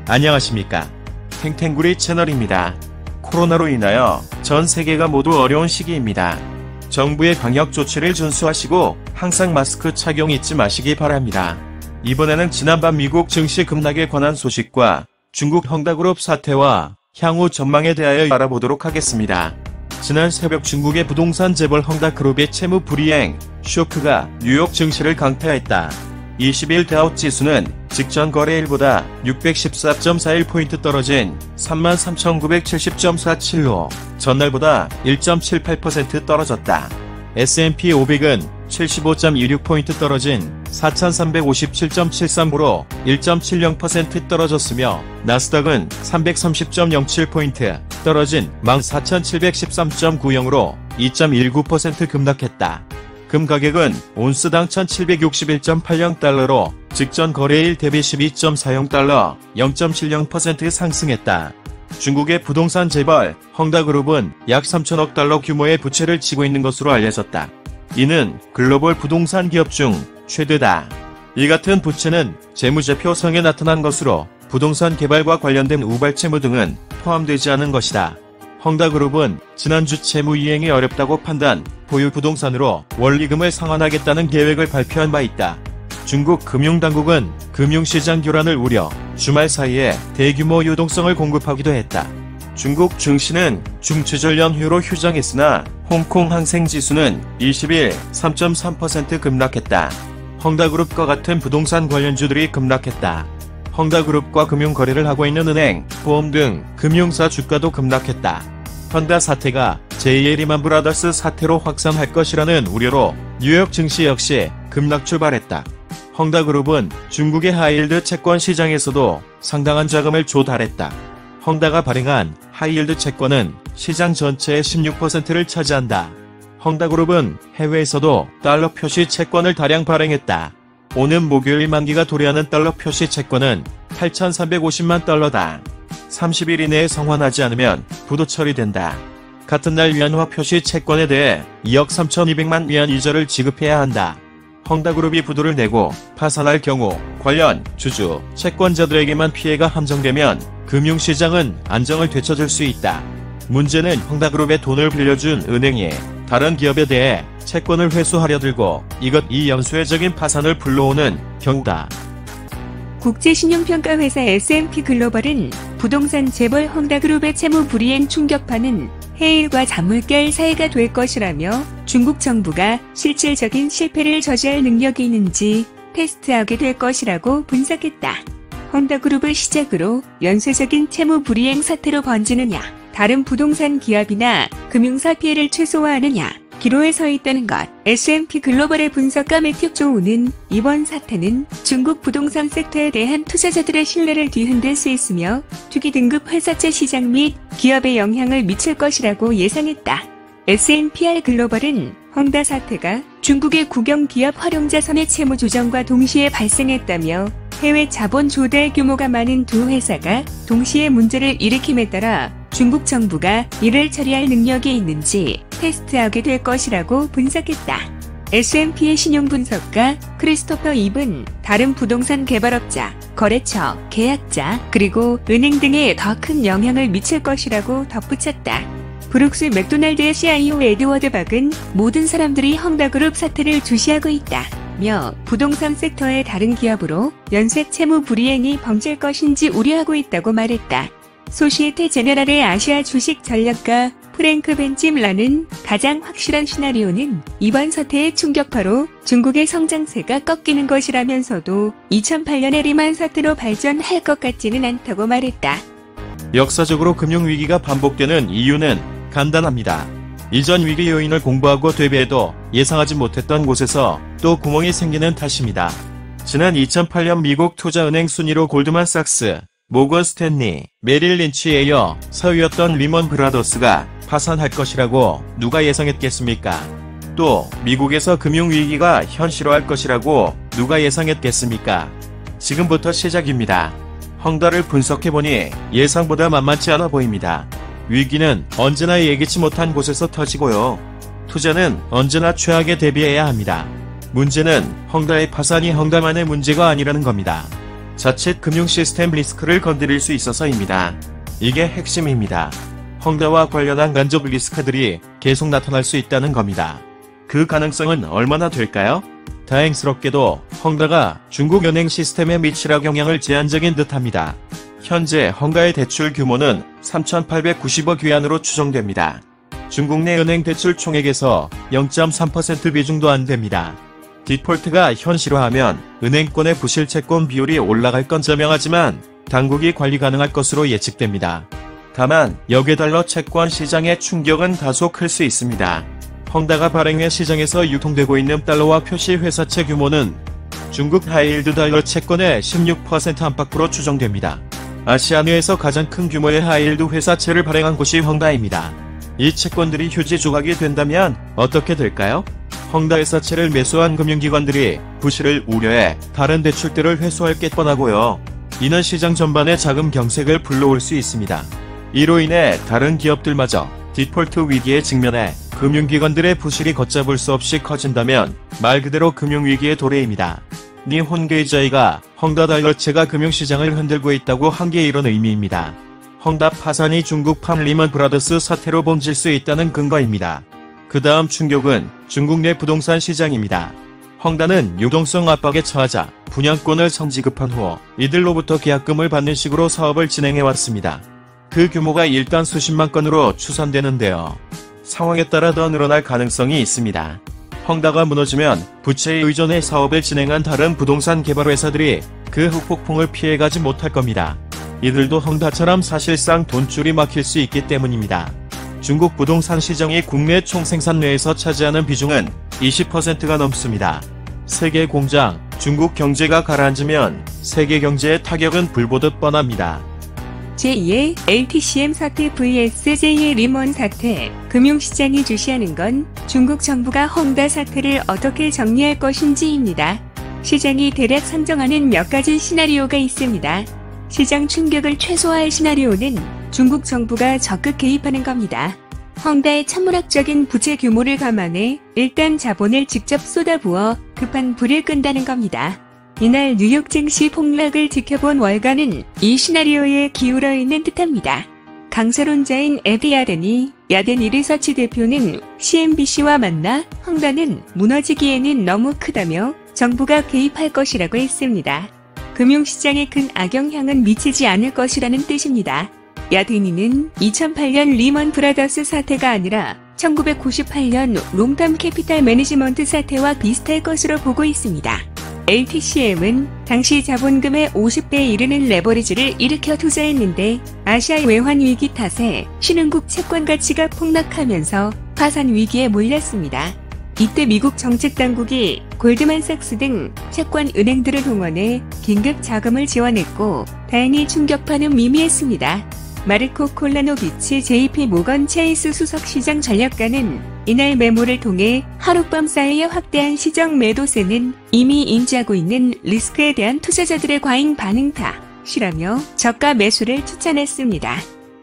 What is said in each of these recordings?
안녕하십니까. 탱탱구리 채널입니다. 코로나로 인하여 전 세계가 모두 어려운 시기입니다. 정부의 방역 조치를 준수하시고 항상 마스크 착용 잊지 마시기 바랍니다. 이번에는 지난밤 미국 증시 급락에 관한 소식과 중국 헝다그룹 사태와 향후 전망에 대하여 알아보도록 하겠습니다. 지난 새벽 중국의 부동산 재벌 헝다그룹의 채무 불이행 쇼크가 뉴욕 증시를 강타했다. 20일 다우 지수는 직전 거래일보다 614.41포인트 떨어진 33,970.47로 전날보다 1.78% 떨어졌다. S&P 500은 75.26포인트 떨어진 4,357.73으로 1.70% 떨어졌으며 나스닥은 330.07포인트 떨어진 14,713.90으로 2.19% 급락했다. 금 가격은 온스당 1,761.80달러로 직전 거래일 대비 12.40달러, 0.70% 상승했다. 중국의 부동산 재벌 헝다그룹은 약 3천억 달러 규모의 부채를 지고 있는 것으로 알려졌다. 이는 글로벌 부동산 기업 중 최대다. 이 같은 부채는 재무제표성에 나타난 것으로 부동산 개발과 관련된 우발 채무 등은 포함되지 않은 것이다. 헝다그룹은 지난주 채무 이행이 어렵다고 판단, 보유 부동산으로 원리금을 상환하겠다는 계획을 발표한 바 있다. 중국 금융당국은 금융시장 교란을 우려 주말 사이에 대규모 유동성을 공급하기도 했다. 중국 증시는 중추절 연휴로 휴장했으나 홍콩 항생지수는 20일 3.3% 급락했다. 헝다그룹과 같은 부동산 관련주들이 급락했다. 헝다그룹과 금융거래를 하고 있는 은행, 보험 등 금융사 주가도 급락했다. 헝다 사태가 제2의 리만 브라더스 사태로 확산할 것이라는 우려로 뉴욕 증시 역시 급락 출발했다. 헝다그룹은 중국의 하이힐드 채권 시장에서도 상당한 자금을 조달했다. 헝다가 발행한 하이힐드 채권은 시장 전체의 16%를 차지한다. 헝다그룹은 해외에서도 달러 표시 채권을 다량 발행했다. 오는 목요일 만기가 도래하는 달러 표시 채권은 8,350만 달러다. 30일 이내에 성환하지 않으면 부도 처리된다. 같은 날 위안화 표시 채권에 대해 2억 3,200만 위안 이자를 지급해야 한다. 헝다그룹이 부도를 내고 파산할 경우 관련 주주, 채권자들에게만 피해가 함정되면 금융시장은 안정을 되찾을 수 있다. 문제는 헝다그룹의 돈을 빌려준 은행이 다른 기업에 대해 채권을 회수하려 들고 이 연쇄적인 파산을 불러오는 경우다. 국제신용평가회사 S&P 글로벌은 부동산 재벌 헝다그룹의 채무 불이행 충격파는 해일과 잔물결 사이가 될 것이라며 중국 정부가 실질적인 실패를 저지할 능력이 있는지 테스트하게 될 것이라고 분석했다. 헝다그룹을 시작으로 연쇄적인 채무 불이행 사태로 번지느냐, 다른 부동산 기업이나 금융사 피해를 최소화하느냐, 기로에 서 있다는 것. S&P 글로벌의 분석가 매튜 조우는 이번 사태는 중국 부동산 섹터에 대한 투자자들의 신뢰를 뒤흔들 수 있으며 투기 등급 회사채 시장 및 기업에 영향을 미칠 것이라고 예상했다. S&PR 글로벌은 헝다 사태가 중국의 국영기업 활용자선의 채무 조정과 동시에 발생했다며 해외 자본 조달 규모가 많은 두 회사가 동시에 문제를 일으킴에 따라 중국 정부가 이를 처리할 능력이 있는지 테스트하게 될 것이라고 분석했다. S&P의 신용분석가 크리스토퍼 입은 다른 부동산 개발업자, 거래처, 계약자, 그리고 은행 등에 더 큰 영향을 미칠 것이라고 덧붙였다. 브룩스 맥도날드의 CIO 에드워드 박은 모든 사람들이 헝다그룹 사태를 주시하고 있다며 부동산 섹터의 다른 기업으로 연쇄 채무 불이행이 번질 것인지 우려하고 있다고 말했다. 소시에테 제네랄의 아시아 주식 전략가 프랭크 벤찜라는 가장 확실한 시나리오는 이번 사태의 충격파로 중국의 성장세가 꺾이는 것이라면서도 2008년의 리만 사태로 발전할 것 같지는 않다고 말했다. 역사적으로 금융위기가 반복되는 이유는 간단합니다. 이전 위기 요인을 공부하고 대비해도 예상하지 못했던 곳에서 또 구멍이 생기는 탓입니다. 지난 2008년 미국 투자은행 순위로 골드만삭스, 모건 스탠리, 메릴 린치에 이어 서유였던 리먼 브라더스가 파산할 것이라고 누가 예상했겠습니까? 또 미국에서 금융위기가 현실화할 것이라고 누가 예상했겠습니까? 지금부터 시작입니다. 헝다를 분석해보니 예상보다 만만치 않아 보입니다. 위기는 언제나 예기치 못한 곳에서 터지고요. 투자는 언제나 최악에 대비해야 합니다. 문제는 헝다의 파산이 헝다만의 문제가 아니라는 겁니다. 자칫 금융 시스템 리스크를 건드릴 수 있어서입니다. 이게 핵심입니다. 헝다와 관련한 간접 리스크들이 계속 나타날 수 있다는 겁니다. 그 가능성은 얼마나 될까요? 다행스럽게도 헝다가 중국 은행 시스템에 미칠 영향을 제한적인 듯합니다. 현재 헝다의 대출 규모는 3,890억 위안으로 추정됩니다. 중국 내 은행 대출 총액에서 0.3% 비중도 안 됩니다. 디폴트가 현실화하면 은행권의 부실 채권 비율이 올라갈 건 자명하지만 당국이 관리 가능할 것으로 예측됩니다. 다만 역외달러 채권 시장의 충격은 다소 클 수 있습니다. 헝다가 발행해 시장에서 유통되고 있는 달러화 표시 회사채 규모는 중국 하이힐드 달러 채권의 16% 안팎으로 추정됩니다. 아시아 내에서 가장 큰 규모의 하이힐드 회사채를 발행한 곳이 헝다입니다. 이 채권들이 휴지 조각이 된다면 어떻게 될까요? 헝다 회사채를 매수한 금융기관들이 부실을 우려해 다른 대출들을 회수할 게 뻔하고요. 이는 시장 전반에 자금 경색을 불러올 수 있습니다. 이로 인해 다른 기업들마저 디폴트 위기에 직면해 금융기관들의 부실이 걷잡을 수 없이 커진다면 말 그대로 금융위기의 도래입니다. 니혼 게이자이가 헝다 달러채가 금융시장을 흔들고 있다고 한 게 이런 의미입니다. 헝다 파산이 중국 팜 리먼 브라더스 사태로 번질 수 있다는 근거입니다. 그 다음 충격은 중국 내 부동산 시장입니다. 헝다는 유동성 압박에 처하자 분양권을 선지급한 후 이들로부터 계약금을 받는 식으로 사업을 진행해왔습니다. 그 규모가 일단 수십만 건으로 추산되는데요. 상황에 따라 더 늘어날 가능성이 있습니다. 헝다가 무너지면 부채에 의존해 사업을 진행한 다른 부동산 개발 회사들이 그 후폭풍을 피해가지 못할 겁니다. 이들도 헝다처럼 사실상 돈줄이 막힐 수 있기 때문입니다. 중국 부동산 시장이 국내 총생산량에서 차지하는 비중은 20%가 넘습니다. 세계 공장, 중국 경제가 가라앉으면 세계 경제의 타격은 불보듯 뻔합니다. 제2의 LTCM 사태 vs 제2의 리먼 사태, 금융시장이 주시하는 건 중국 정부가 헝다 사태를 어떻게 정리할 것인지입니다. 시장이 대략 상정하는 몇 가지 시나리오가 있습니다. 시장 충격을 최소화할 시나리오는 중국 정부가 적극 개입하는 겁니다. 헝다의 천문학적인 부채 규모를 감안해 일단 자본을 직접 쏟아부어 급한 불을 끈다는 겁니다. 이날 뉴욕 증시 폭락을 지켜본 월가는 이 시나리오에 기울어 있는 듯합니다. 강세론자인 에디 야데니 리서치 대표는 CNBC와 만나 헝다는 무너지기에는 너무 크다며 정부가 개입할 것이라고 했습니다. 금융시장에 큰 악영향은 미치지 않을 것이라는 뜻입니다. 야데니는 2008년 리먼 브라더스 사태가 아니라 1998년 롱텀 캐피탈 매니지먼트 사태와 비슷할 것으로 보고 있습니다. LTCM은 당시 자본금의 50배에 이르는 레버리지를 일으켜 투자했는데 아시아 외환 위기 탓에 신흥국 채권 가치가 폭락하면서 파산 위기에 몰렸습니다. 이때 미국 정책당국이 골드만삭스 등 채권 은행들을 동원해 긴급 자금을 지원했고 다행히 충격파는 미미했습니다. 마르코 콜라노비치 JP 모건 체이스 수석시장 전략가는 이날 메모를 통해 하룻밤 사이에 확대한 시정 매도세는 이미 인지하고 있는 리스크에 대한 투자자들의 과잉 반응 탓이라며 저가 매수를 추천했습니다.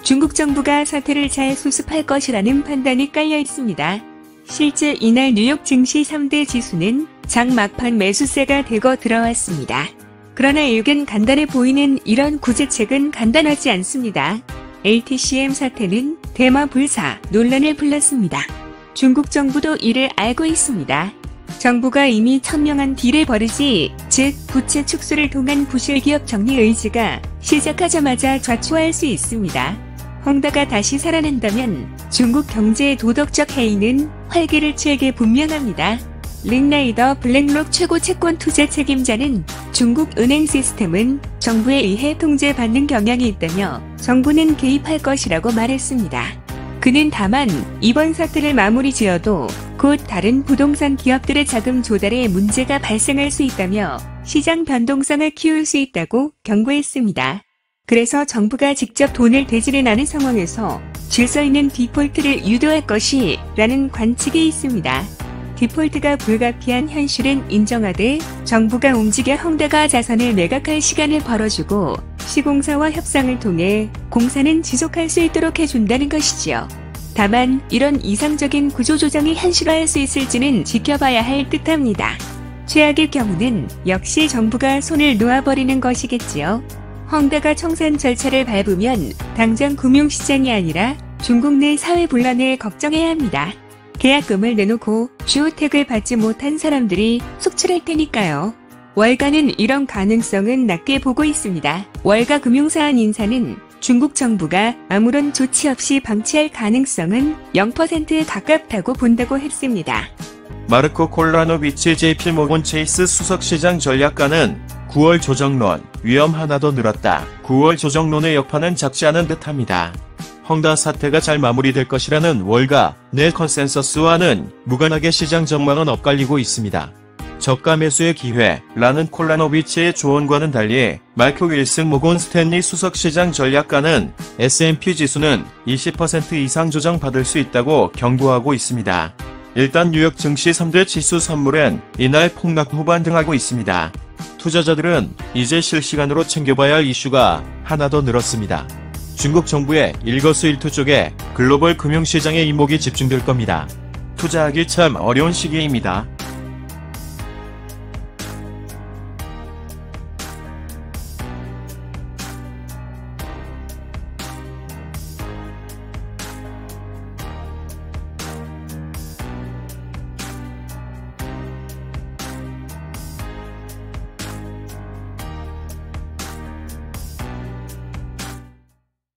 중국 정부가 사태를 잘 수습할 것이라는 판단이 깔려 있습니다. 실제 이날 뉴욕 증시 3대 지수는 장 막판 매수세가 대거 들어왔습니다. 그러나 일견 간단해 보이는 이런 구제책은 간단하지 않습니다. LTCM 사태는 대마 불사 논란을 불렀습니다. 중국 정부도 이를 알고 있습니다. 정부가 이미 천명한 딜을 벌이지, 즉 부채 축소를 통한 부실 기업 정리 의지가 시작하자마자 좌초할 수 있습니다. 헝다가 다시 살아난다면 중국 경제의 도덕적 해이는 활기를 칠게 분명합니다. 링라이더 블랙록 최고 채권 투자 책임자는 중국 은행 시스템은 정부에 의해 통제받는 경향이 있다며 정부는 개입할 것이라고 말했습니다. 그는 다만 이번 사태를 마무리 지어도 곧 다른 부동산 기업들의 자금 조달에 문제가 발생할 수 있다며 시장 변동성을 키울 수 있다고 경고했습니다. 그래서 정부가 직접 돈을 대지를 않은 상황에서 질서 있는 디폴트를 유도할 것이라는 관측이 있습니다. 디폴트가 불가피한 현실은 인정하되 정부가 움직여 헝다가 자산을 매각할 시간을 벌어주고 시공사와 협상을 통해 공사는 지속할 수 있도록 해준다는 것이지요. 다만 이런 이상적인 구조조정이 현실화할 수 있을지는 지켜봐야 할 듯합니다. 최악의 경우는 역시 정부가 손을 놓아버리는 것이겠지요. 헝다가 청산 절차를 밟으면 당장 금융시장이 아니라 중국 내 사회 분란을 걱정해야 합니다. 계약금을 내놓고 주택을 받지 못한 사람들이 속출할 테니까요. 월가는 이런 가능성은 낮게 보고 있습니다. 월가 금융사안 인사는 중국 정부가 아무런 조치 없이 방치할 가능성은 0% 가깝다고 본다고 했습니다. 마르코 콜라노비치 JP모건 체이스 수석시장 전략가는 9월 조정론 위험 하나 더 늘었다. 9월 조정론의 여파는 작지 않은 듯합니다. 헝다 사태가 잘 마무리될 것이라는 월가 내 컨센서스와는 무관하게 시장 전망은 엇갈리고 있습니다. 저가 매수의 기회라는 콜라노비치의 조언과는 달리 마이크 윌슨 모건 스탠리 수석시장 전략가는 S&P 지수는 20% 이상 조정받을 수 있다고 경고하고 있습니다. 일단 뉴욕 증시 3대 지수 선물은 이날 폭락 후반등하고 있습니다. 투자자들은 이제 실시간으로 챙겨봐야 할 이슈가 하나 더 늘었습니다. 중국 정부의 일거수일투 쪽에 글로벌 금융시장의 이목이 집중될 겁니다. 투자하기 참 어려운 시기입니다.